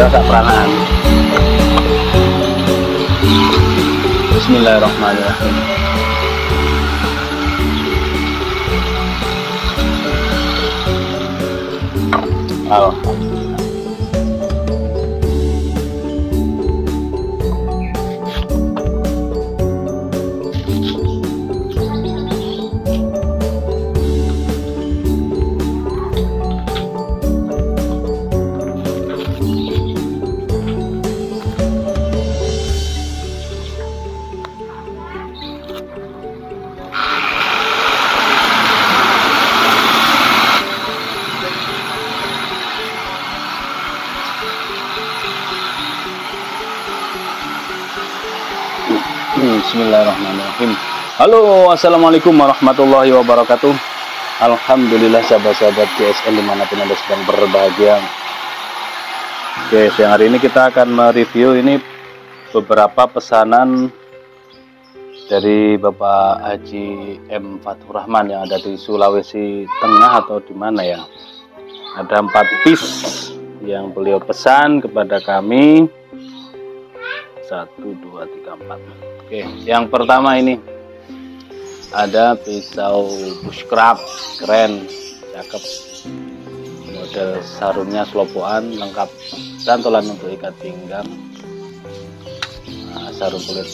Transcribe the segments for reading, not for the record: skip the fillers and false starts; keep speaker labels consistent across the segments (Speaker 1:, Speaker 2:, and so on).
Speaker 1: sak perangan. Bismillahirrahmanirrahim. Alhamdulillah. Bismillahirrahmanirrahim. Halo, assalamualaikum warahmatullahi wabarakatuh. Alhamdulillah sahabat-sahabat GSN dimanapun Anda sedang berbahagia. Oke, siang hari ini kita akan mereview ini beberapa pesanan dari Bapak Haji M. Fathur Rahman yang ada di Sulawesi Tengah atau di mana ya. Ada 4 piece yang beliau pesan kepada kami. 1, 2, 3, 4. Oke, yang pertama ini ada pisau bushcraft, keren, cakep, model sarungnya selopokan lengkap, cantolan untuk ikat pinggang, sarung kulit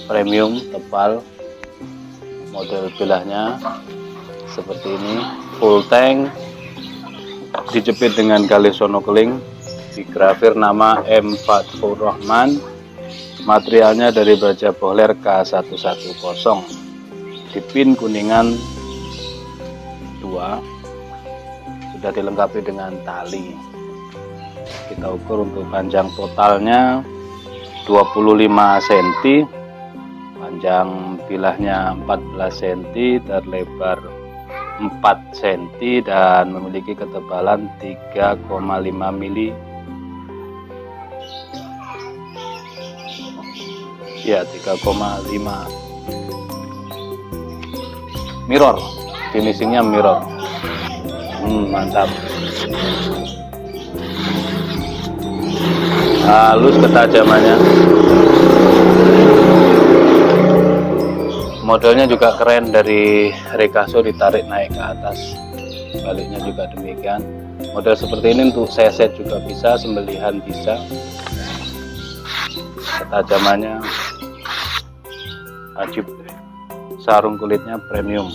Speaker 1: premium tebal, model belahnya seperti ini, full tank, dijepit dengan galis sonokeling, digrafir nama M. Fathur Rahman. Materialnya dari baja bohler K110, dipin kuningan 2, sudah dilengkapi dengan tali. Kita ukur untuk panjang totalnya 25 cm, panjang bilahnya 14 cm, terlebar 4 cm, dan memiliki ketebalan 3,5 mili. Ya, 3,5. Mirror, finishingnya mirror. Mantap. Halus ketajamannya. Modelnya juga keren, dari rekaso ditarik naik ke atas, baliknya juga demikian. Model seperti ini untuk seset juga bisa, sembelihan bisa. Ketajamannya ajib, sarung kulitnya premium.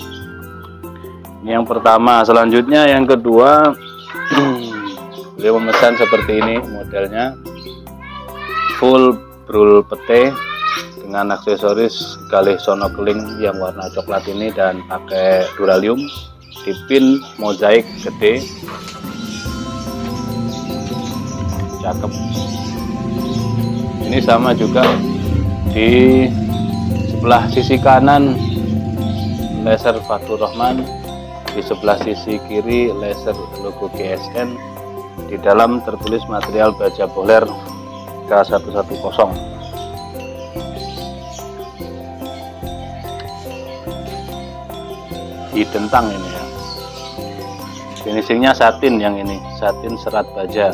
Speaker 1: Ini yang pertama. Selanjutnya yang kedua, beliau memesan seperti ini modelnya, full brul pete dengan aksesoris galis sonokeling yang warna coklat ini dan pakai duralium, dipin mozaik gede, cakep. Ini sama juga di sebelah sisi kanan laser Fathur Rahman, di sebelah sisi kiri laser logo GSN, di dalam tertulis material baja bohler K110. Didentang ini ya. Finishingnya satin, yang ini satin serat baja,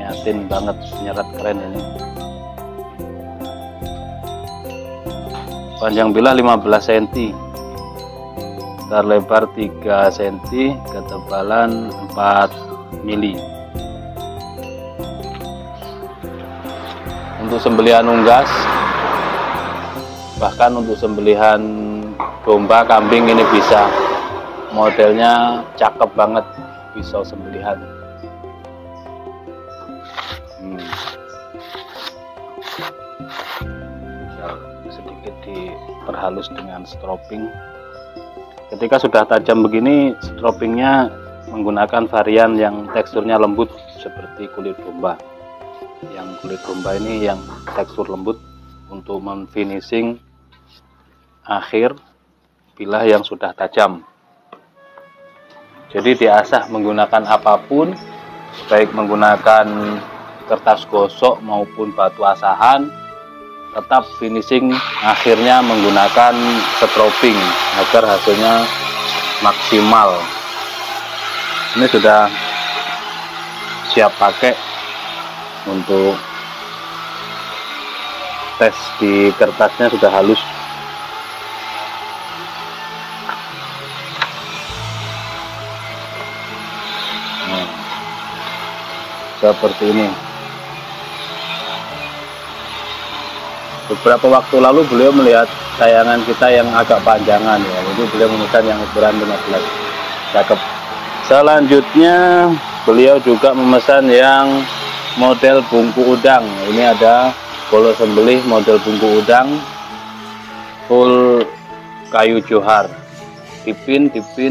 Speaker 1: nyatin banget, nyerat, keren ini. Panjang bilah 15 cm, terlebar 3 cm, ketebalan 4 mili. Untuk sembelihan unggas, bahkan untuk sembelihan domba, kambing ini bisa. Modelnya cakep banget, pisau sembelihan. Sedikit diperhalus dengan strobing. Ketika sudah tajam begini, strobingnya menggunakan varian yang teksturnya lembut seperti kulit domba. Yang kulit domba ini yang tekstur lembut untuk memfinishing akhir bilah yang sudah tajam. Jadi diasah menggunakan apapun, baik menggunakan kertas gosok maupun batu asahan, tetap finishing akhirnya menggunakan strobing agar hasilnya maksimal. Ini sudah siap pakai Untuk tes di kertasnya sudah halus. Nah, seperti ini. Beberapa waktu lalu beliau melihat tayangan kita yang agak panjangan ya, jadi beliau memesan yang ukuran 15. Cakep. Selanjutnya beliau juga memesan yang model bungku udang. Ini ada golok sembelih model bungku udang full kayu johar, dipin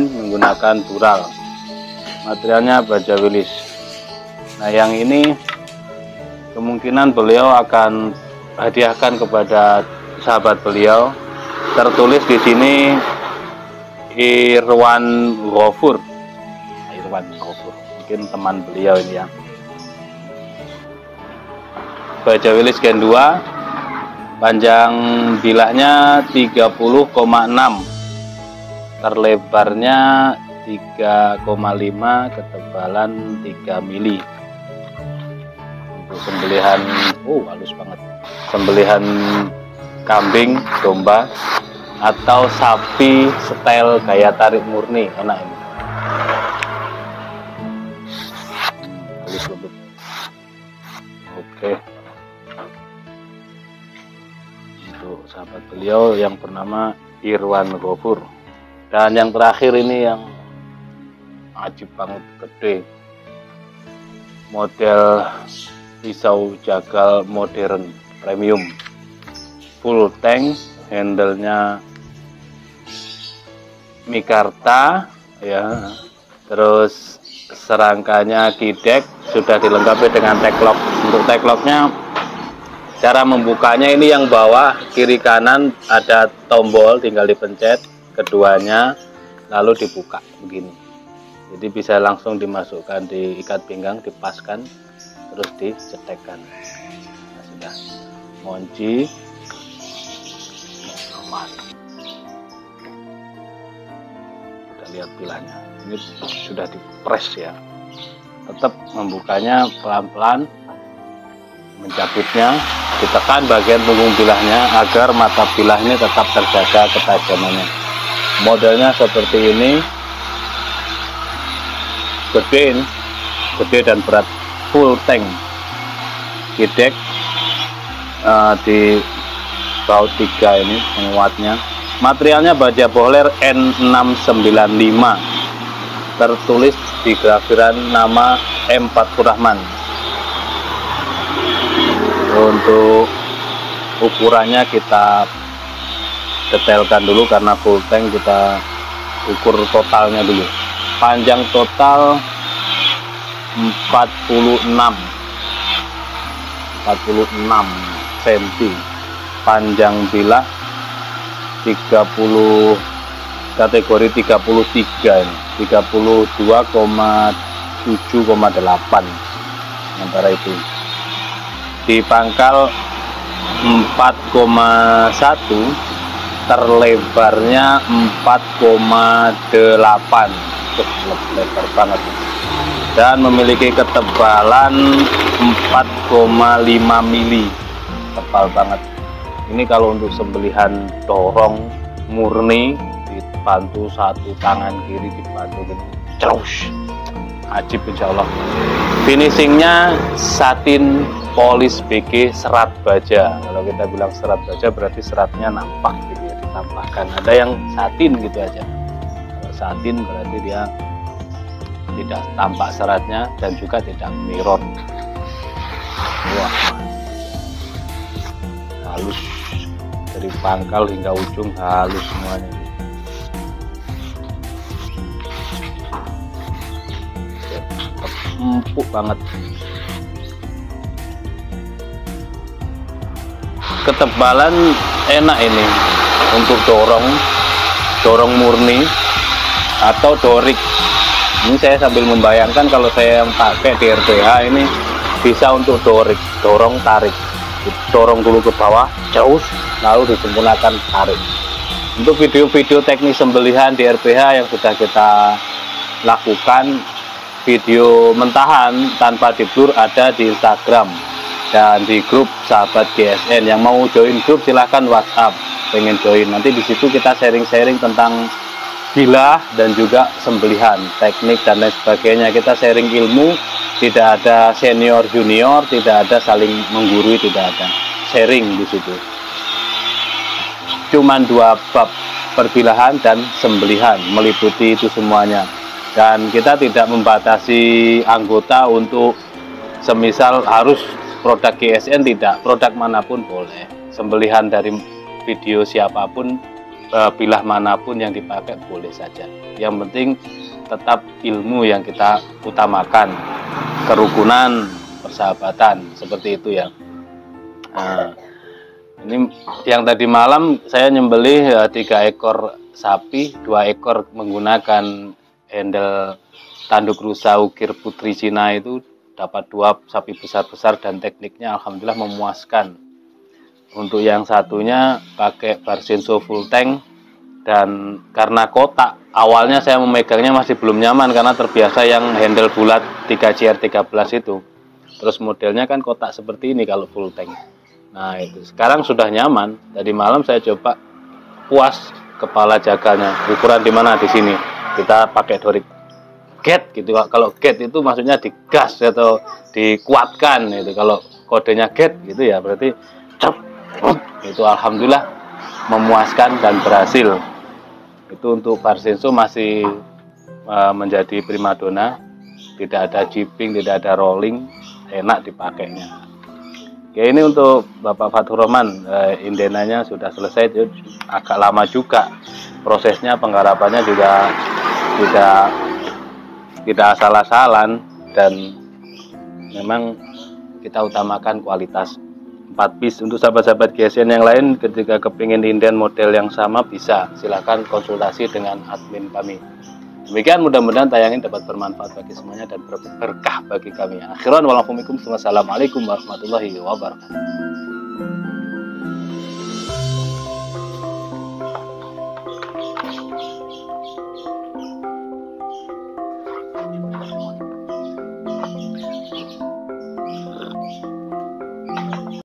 Speaker 1: menggunakan dural, materialnya baja wilis. Nah, yang ini kemungkinan beliau akan hadiahkan kepada sahabat beliau. Tertulis di sini Irwan Ghafur, mungkin teman beliau ini ya. Baja wilis gen 2, panjang bilahnya 30,6, terlebarnya 3,5, ketebalan 3 mili. Untuk sembelihan, halus banget, sembelihan kambing, domba, atau sapi style gaya tarik murni, enak ini. Halus lembut. Oke. Untuk sahabat beliau yang bernama Irwan Ghafur. Dan yang terakhir ini yang ajib banget, gede, model pisau jagal modern premium, full tank, handle-nya mikarta ya, terus serangkanya kidek, sudah dilengkapi dengan tag-lock. Untuk tag-locknya, cara membukanya ini yang bawah kiri kanan ada tombol, tinggal dipencet keduanya lalu dibuka begini. Jadi bisa langsung dimasukkan di ikat pinggang, dipaskan, terus dicetekkan. Nah, sudah ngunci aman. Kita lihat bilahnya, ini sudah dipres ya. Tetap membukanya pelan-pelan, mencabutnya ditekan bagian punggung bilahnya agar mata bilah ini tetap terjaga ketajamannya. Modelnya seperti ini, gede dan berat, full tank, kidek di baut 3 ini penguatnya. Materialnya baja bohler N695, tertulis di grafiran nama M. Fathurrahman. Untuk ukurannya kita detailkan dulu karena full tank, kita ukur totalnya dulu. Panjang total 46 cm, panjang bilah 30, kategori 33 ini, 32,7,8 antara itu. Di pangkal 4,1, terlebarnya 4,8, lebar banget, dan memiliki ketebalan 4,5 mili, tebal banget. Ini kalau untuk sembelihan dorong murni, dibantu satu tangan kiri, dibantu gini, terus ajib insya Allah. Finishingnya satin polis BG serat baja. Kalau kita bilang serat baja berarti seratnya nampak gitu ya, ditambahkan. Ada yang satin gitu aja. Kalau satin berarti dia tidak tampak seratnya dan juga tidak mirror. Wah, halus dari pangkal hingga ujung, halus semuanya. Empuk banget. Ketebalan enak ini untuk dorong murni atau dorik. Ini saya sambil membayangkan kalau saya yang pakai di RPH ini bisa untuk dorik, dorong tarik, dorong dulu ke bawah, terus lalu disempurnakan tarik. Untuk video-video teknis sembelihan di RPH yang sudah kita lakukan, video mentahan tanpa di blur ada di Instagram. dan di grup sahabat GSN. Yang mau join grup silahkan WhatsApp, pengen join. Nanti di situ kita sharing-sharing tentang bilah dan juga sembelihan, teknik dan lain sebagainya. Kita sharing ilmu, tidak ada senior junior, tidak ada saling menggurui, tidak ada, sharing di situ. Cuman 2 bab, perbilahan dan sembelihan, meliputi itu semuanya. Dan kita tidak membatasi anggota untuk semisal harus produk GSN, tidak, produk manapun boleh. Sembelihan dari video siapapun, bilah manapun yang dipakai boleh saja. Yang penting tetap ilmu yang kita utamakan, kerukunan, persahabatan, seperti itu ya. Nah, ini yang tadi malam saya nyembelih 3 ekor sapi, 2 ekor menggunakan handle tanduk rusa ukir putri Cina. Itu dapat 2 sapi besar-besar dan tekniknya alhamdulillah memuaskan. Untuk yang satunya pakai Barsenso full tank, dan karena kotak awalnya saya memegangnya masih belum nyaman karena terbiasa yang handle bulat 3CR13 itu. Terus modelnya kan kotak seperti ini kalau full tank. Nah itu sekarang sudah nyaman. Tadi malam saya coba puas kepala jagalnya. Ukuran di mana? Di sini. Kita pakai dori get gitu. Kalau get itu maksudnya digas atau dikuatkan itu. Kalau kodenya get gitu ya berarti cep, itu alhamdulillah memuaskan dan berhasil. Itu untuk Barsenso masih menjadi primadona. Tidak ada jipping, tidak ada rolling, enak dipakainya. Oke, ini untuk Bapak Fathur Rahman, indenanya sudah selesai, agak lama juga prosesnya, penggarapannya juga tidak asal-asalan, dan memang kita utamakan kualitas. 4 piece. Untuk sahabat-sahabat GSN yang lain ketika kepingin inden model yang sama bisa, silahkan konsultasi dengan admin kami. Demikian, mudah-mudahan tayangan dapat bermanfaat bagi semuanya dan berkah bagi kami. Akhiran walafumikum, wassalamualaikum warahmatullahi wabarakatuh.